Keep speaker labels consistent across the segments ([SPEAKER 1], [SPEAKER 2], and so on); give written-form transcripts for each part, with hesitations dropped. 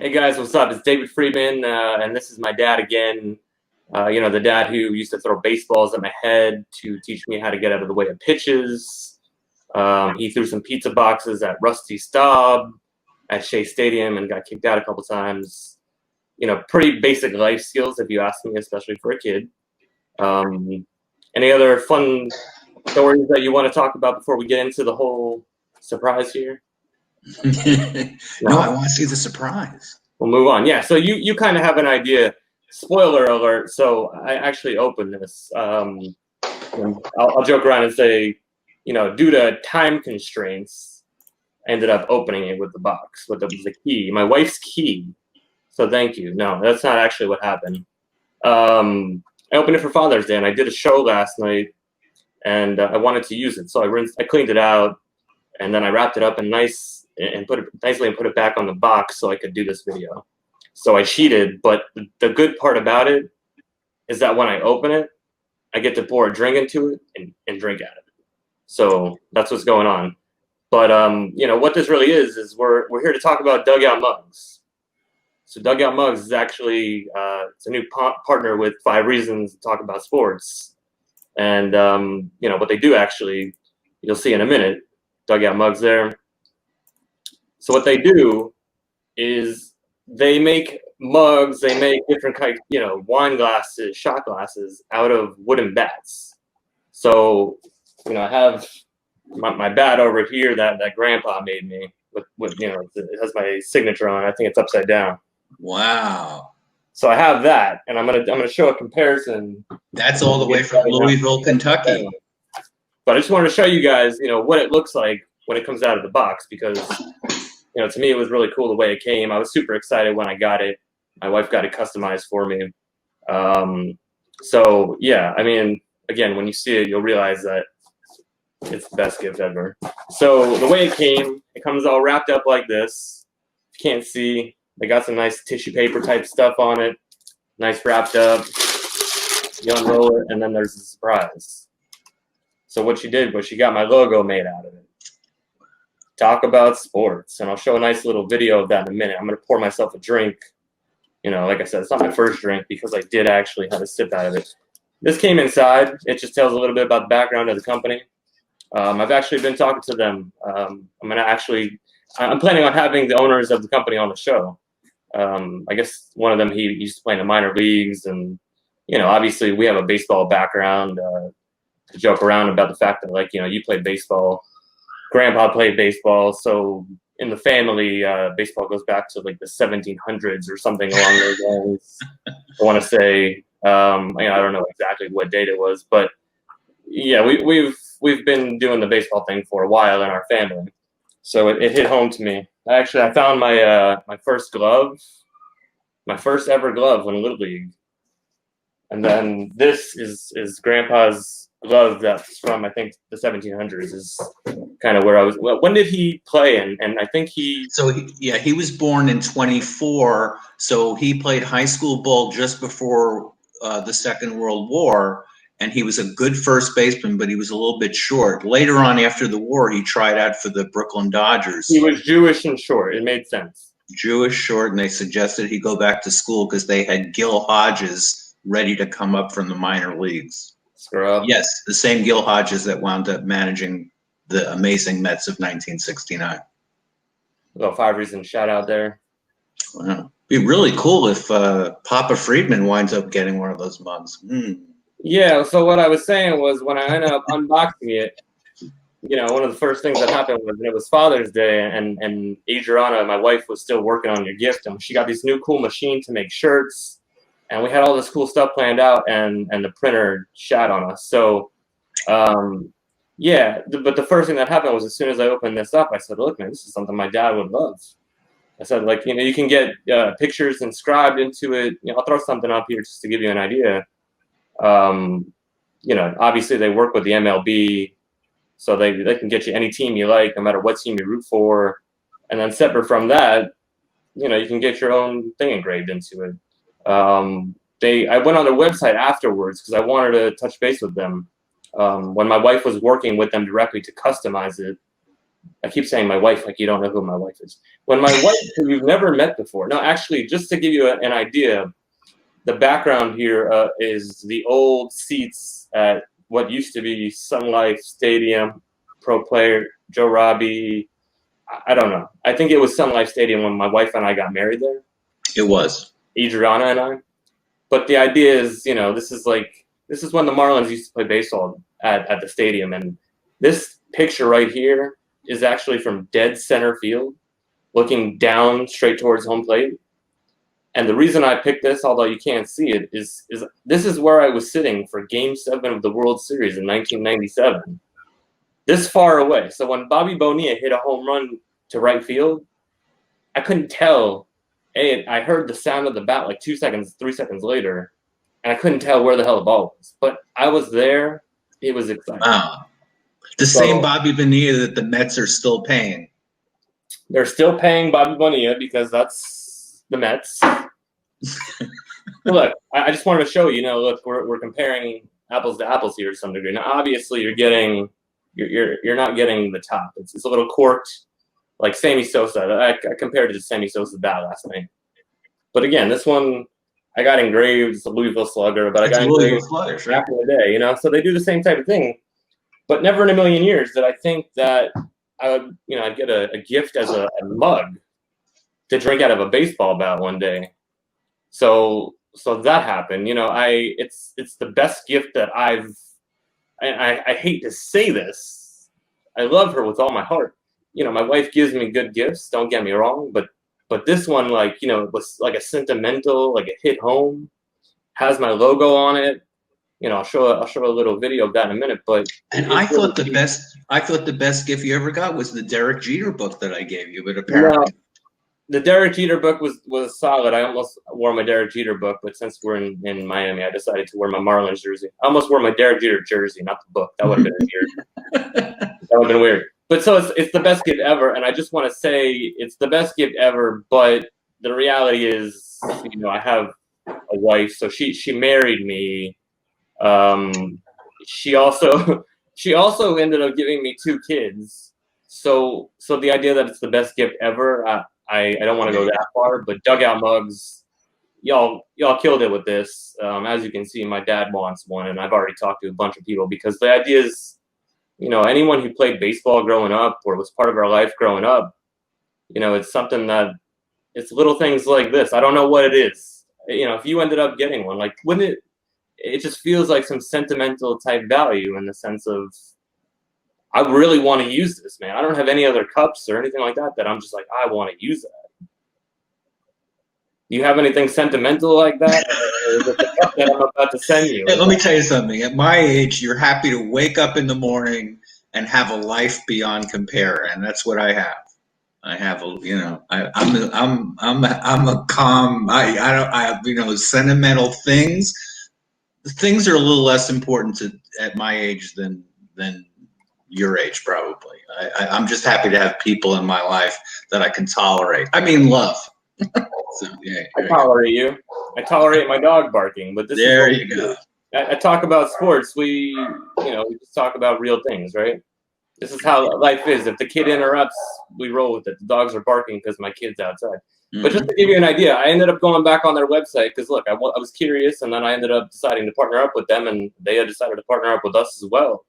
[SPEAKER 1] Hey guys, what's up? It's David Friedman, and this is my dad again. The dad who used to throw baseballs at my head to teach me how to get out of the way of pitches. He threw some pizza boxes at Rusty Staub at Shea Stadium and got kicked out a couple times. Pretty basic life skills, if you ask me, especially for a kid. Any other fun stories that you want to talk about before we get into the whole surprise here?
[SPEAKER 2] No, I want to see the surprise.
[SPEAKER 1] We'll move on. Yeah, so you kind of have an idea. Spoiler alert. So I actually opened this. And I'll joke around and say, due to time constraints, I ended up opening it with the box, with the key, my wife's key. So thank you. No, that's not actually what happened. I opened it for Father's Day, and I did a show last night, and I wanted to use it. So I cleaned it out, and then I wrapped it up and put it nicely and put it back on the box so I could do this video. So I cheated, but the good part about it is that when I open it, I get to pour a drink into it and drink out of it. So that's what's going on. But what this really is we're here to talk about Dugout Mugs. So Dugout Mugs is actually it's a new partner with 5 Reasons to Talk About Sports. And what they do actually, you'll see in a minute. Dugout Mugs there. So what they do is they make mugs, they make different kinds, wine glasses, shot glasses out of wooden bats. So, I have my bat over here that Grandpa made me with it has my signature on it. I think it's upside down.
[SPEAKER 2] Wow.
[SPEAKER 1] So I have that, and I'm gonna show a comparison.
[SPEAKER 2] That's all the way from Louisville, Kentucky.
[SPEAKER 1] But I just wanted to show you guys, what it looks like when it comes out of the box, because to me, it was really cool the way it came. I was super excited when I got it. My wife got it customized for me. So yeah, again, when you see it, you'll realize that it's the best gift ever. So the way it came, it comes all wrapped up like this. If you can't see, they got some nice tissue paper type stuff on it. Nice wrapped up. You unroll it, and then there's the surprise. So what she did was she got my logo made out of it. Talk About Sports, and I'll show a nice little video of that in a minute. I'm going to pour myself a drink. Like I said, it's not my first drink because I did actually have a sip out of it. This came inside. It just tells a little bit about the background of the company. I've actually been talking to them. I'm planning on having the owners of the company on the show. I guess one of them, he used to play in the minor leagues, and obviously we have a baseball background. To joke around about the fact that you played baseball. Grandpa played baseball, so in the family, baseball goes back to the 1700s or something along those lines. I want to say, I don't know exactly what date it was, but yeah, we've been doing the baseball thing for a while in our family, so it hit home to me. Actually, I found my first glove, my first ever glove in Little League, and then this is Grandpa's glove that's from, I think, the 1700s is kind of where I was. Well, when did he play? And I think he
[SPEAKER 2] was born in 24, so he played high school ball just before the Second World War, and he was a good first baseman, but he was a little bit short. Later on, after the war, he tried out for the Brooklyn Dodgers.
[SPEAKER 1] He was Jewish and short. It made sense.
[SPEAKER 2] Jewish, short, and they suggested he go back to school because they had Gil Hodges ready to come up from the minor leagues.
[SPEAKER 1] Scrub.
[SPEAKER 2] Yes, the same Gil Hodges that wound up managing the amazing Mets of 1969.
[SPEAKER 1] Little 5 Reasons shout out there.
[SPEAKER 2] Wow. Be really cool if Papa Friedman winds up getting one of those mugs.
[SPEAKER 1] Yeah, so what I was saying was when I ended up unboxing it, one of the first things that happened was it was Father's Day, and Adriana, my wife, was still working on your gift, and she got this new cool machine to make shirts. And we had all this cool stuff planned out, and the printer shat on us. So, yeah. But the first thing that happened was as soon as I opened this up, I said, "Look, man, this is something my dad would love." I said, you can get pictures inscribed into it. I'll throw something up here just to give you an idea. Obviously they work with the MLB, so they can get you any team you like, no matter what team you root for. And then separate from that, you can get your own thing engraved into it. I went on their website afterwards because I wanted to touch base with them. When my wife was working with them directly to customize it, I keep saying my wife, like you don't know who my wife is. When my wife, who you've never met before. No, actually, just to give you an idea, the background here is the old seats at what used to be Sun Life Stadium. Pro player Joe Robbie. I don't know. I think it was Sun Life Stadium when my wife and I got married there.
[SPEAKER 2] It was.
[SPEAKER 1] Adriana and I. But the idea is, you know, this is when the Marlins used to play baseball at the stadium. And this picture right here is actually from dead center field, looking down straight towards home plate. And the reason I picked this, although you can't see it, is this is where I was sitting for Game 7 of the World Series in 1997. This far away. So when Bobby Bonilla hit a home run to right field, I couldn't tell. I heard the sound of the bat like 2 seconds, 3 seconds later, and I couldn't tell where the hell the ball was. But I was there. It was exciting.
[SPEAKER 2] Wow. The same Bobby Bonilla that the Mets are still paying.
[SPEAKER 1] They're still paying Bobby Bonilla because that's the Mets. Look, I just wanted to show you, look, we're comparing apples to apples here to some degree. Now, obviously, you're not getting the top. It's a little corked, like Sammy Sosa. I compared it to Sammy Sosa's bat last night. But again, this one I got engraved. It's a Louisville Slugger, but I got engraved back in the day. So they do the same type of thing. But never in a million years did I think that I would, I'd get a gift as a mug to drink out of a baseball bat one day. So that happened. It's the best gift that I hate to say this. I love her with all my heart. My wife gives me good gifts. Don't get me wrong, but this one, it was like a sentimental, like it hit home. Has my logo on it. I'll show a little video of that in a minute. But
[SPEAKER 2] I thought the best gift you ever got was the Derek Jeter book that I gave you. But apparently,
[SPEAKER 1] the Derek Jeter book was solid. I almost wore my Derek Jeter book, but since we're in Miami, I decided to wear my Marlins jersey. I almost wore my Derek Jeter jersey, not the book. That would have been weird. That would have been weird. But so it's the best gift ever, and I just want to say it's the best gift ever. But the reality is, I have a wife, so she married me. She also ended up giving me 2 kids. So the idea that it's the best gift ever, I don't want to go that far. But Dugout Mugs, y'all killed it with this. As you can see, my dad wants one, and I've already talked to a bunch of people because the idea is, anyone who played baseball growing up or was part of our life growing up, it's something that it's little things like this. I don't know what it is. If you ended up getting one, like, wouldn't it? It just feels like some sentimental type value in the sense of, I really want to use this, man. I don't have any other cups or anything like that I'm just like, I want to use that. Do you have anything sentimental like that? Or is it the cup that I'm about to send you?
[SPEAKER 2] Hey, let me tell you something. At my age, you're happy to wake up in the morning and have a life beyond compare, and that's what I have. I have I'm a calm. I don't sentimental things. Things are a little less important at my age than your age, probably. I'm just happy to have people in my life that I can tolerate. I mean, love. So, yeah,
[SPEAKER 1] I tolerate you. I tolerate my dog barking, but this
[SPEAKER 2] there
[SPEAKER 1] is
[SPEAKER 2] you go.
[SPEAKER 1] I talk about sports. We just talk about real things, right? This is how life is. If the kid interrupts, we roll with it. The dogs are barking because my kid's outside. Mm-hmm. But just to give you an idea, I ended up going back on their website because, look, I was curious, and then I ended up deciding to partner up with them, and they had decided to partner up with us as well.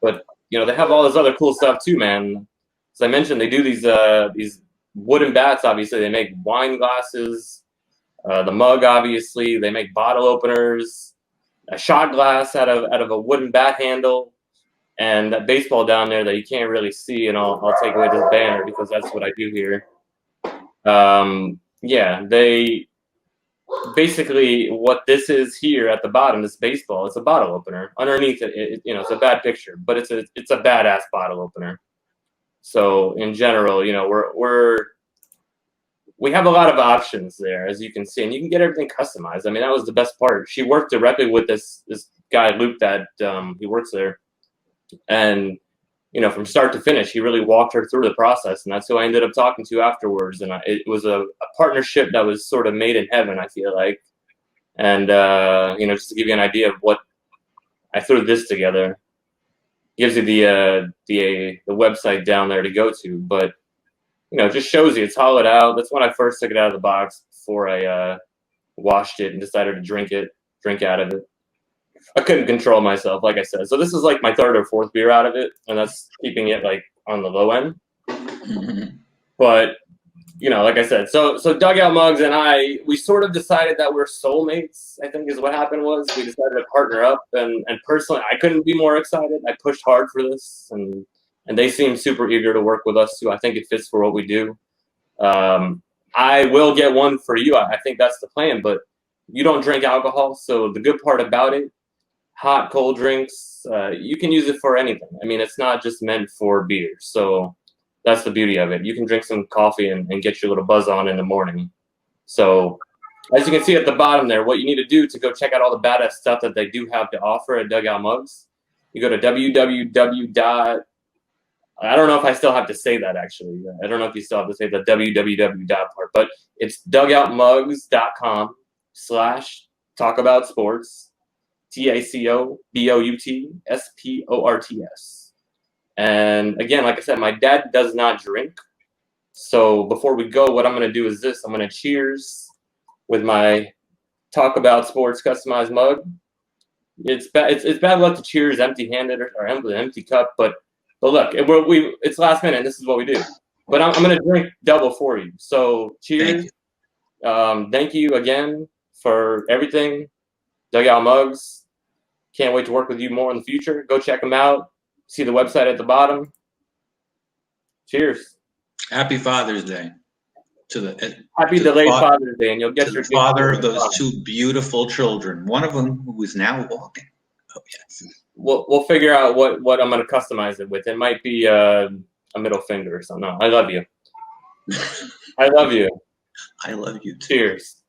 [SPEAKER 1] But, they have all this other cool stuff too, man. As I mentioned, they do these wooden bats, obviously. They make wine glasses, the mug, obviously. They make bottle openers, a shot glass out of a wooden bat handle. And that baseball down there that you can't really see, and I'll take away this banner because that's what I do here. Yeah, they basically, what this is here at the bottom, this baseball, it's a bottle opener. Underneath it, it's a bad picture, but it's a badass bottle opener. So in general, we have a lot of options there, as you can see, and you can get everything customized. I mean, that was the best part. She worked directly with this guy, Luke, that he works there. And, from start to finish, he really walked her through the process. And that's who I ended up talking to afterwards. And it was a partnership that was sort of made in heaven, I feel like. And, just to give you an idea of what I threw this together. gives you the website down there to go to. But it just shows you it's hollowed out. That's when I first took it out of the box before I washed it and decided to drink out of it. I couldn't control myself, like I said. So this is like my third or fourth beer out of it, and that's keeping it like on the low end.
[SPEAKER 2] Mm-hmm.
[SPEAKER 1] But like I said, so Dugout Mugs and we sort of decided that we're soulmates. I think is what happened was we decided to partner up, and personally, I couldn't be more excited. I pushed hard for this, and they seem super eager to work with us too. I think it fits for what we do. I will get one for you. I think that's the plan, but you don't drink alcohol, so the good part about it, hot, cold drinks, you can use it for anything. I mean, it's not just meant for beer, so that's the beauty of it. You can drink some coffee and get your little buzz on in the morning. So as you can see at the bottom there, what you need to do to go check out all the badass stuff that they do have to offer at Dugout Mugs, you go to www. I don't know if I still have to say that, actually. I don't know if you still have to say the www part, but it's dugoutmugs.com/talkaboutsports, TACOBOUTSPORTS. And again, like I said, my dad does not drink. So before we go, what I'm going to do is this. I'm going to cheers with my Talk About Sports customized mug. It's bad luck to cheers empty-handed or empty cup, but look, it's last minute. This is what we do. But I'm going to drink double for you. So cheers. Thank you again for everything. Dugout Mugs. Can't wait to work with you more in the future. Go check them out. See the website at the bottom. Cheers.
[SPEAKER 2] Happy Father's Day
[SPEAKER 1] Happy delayed Father's Day, and you'll get your
[SPEAKER 2] father of those two beautiful children. One of them who is now walking. Oh yes.
[SPEAKER 1] We'll figure out what I'm going to customize it with. It might be a middle finger or something. No, I love you. I love you.
[SPEAKER 2] I love you too.
[SPEAKER 1] Cheers.